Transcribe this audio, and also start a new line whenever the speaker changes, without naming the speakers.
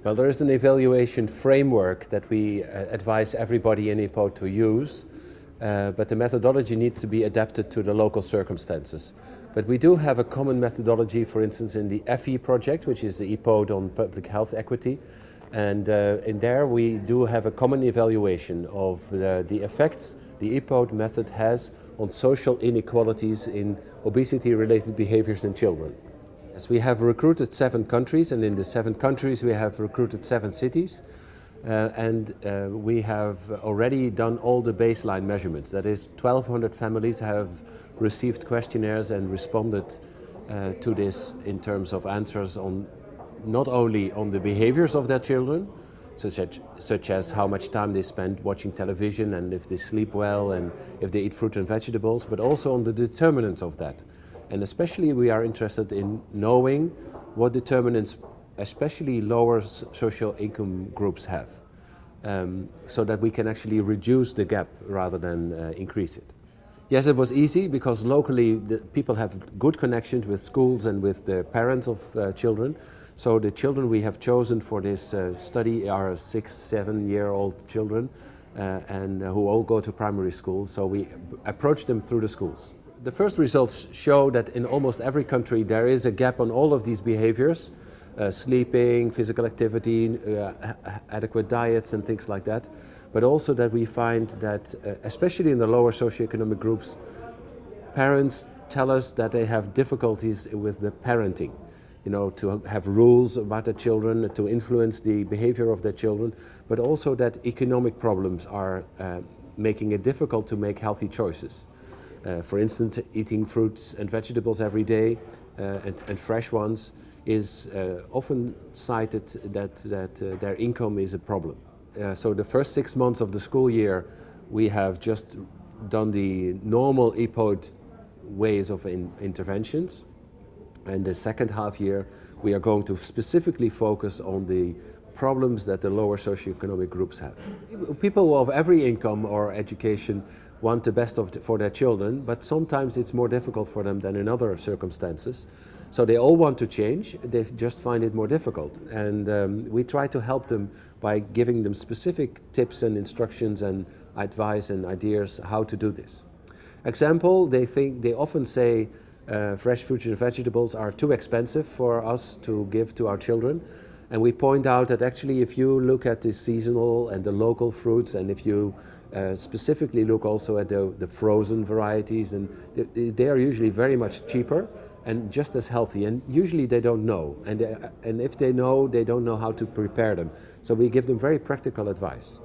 Well, there is an evaluation framework that we advise everybody in EPHE to use, but the methodology needs to be adapted to the local circumstances. But we do have a common methodology, for instance, in the EPHE project, which is the EPOD on public health equity. And in there we do have a common evaluation of the effects the EPOD method has on social inequalities in obesity-related behaviors in children. Yes, we have recruited 7 countries, and in the 7 countries we have recruited 7 cities. We have already done all the baseline measurements. That is, 1,200 families have received questionnaires and responded to this in terms of answers on not only on the behaviors of their children, such as how much time they spend watching television and if they sleep well and if they eat fruit and vegetables, but also on the determinants of that. And especially we are interested in knowing what determinants especially lower social income groups have, so that we can actually reduce the gap rather than increase it. Yes, it was easy because locally the people have good connections with schools and with the parents of children. So the children we have chosen for this study are 6-7-year-old children and who all go to primary school. So we approach them through the schools. The first results show that in almost every country there is a gap on all of these behaviors. Sleeping, physical activity, adequate diets and things like that. But also that we find that, especially in the lower socioeconomic groups, parents tell us that they have difficulties with the parenting. You know, to have rules about their children, to influence the behavior of their children, but also that economic problems are making it difficult to make healthy choices. For instance, eating fruits and vegetables every day and fresh ones is often cited that their income is a problem. So the first 6 months of the school year we have just done the normal EPOD ways of interventions, and the second half year we are going to specifically focus on the problems that the lower socioeconomic groups have. People of every income or education want the best for their children, but sometimes it's more difficult for them than in other circumstances. So they all want to change, they just find it more difficult. And we try to help them by giving them specific tips and instructions and advice and ideas how to do this. Example, they often say fresh fruits and vegetables are too expensive for us to give to our children. And we point out that actually if you look at the seasonal and the local fruits, and if you specifically look also at the frozen varieties, and they are usually very much cheaper and just as healthy, and usually they don't know, and if they know, they don't know how to prepare them. So we give them very practical advice.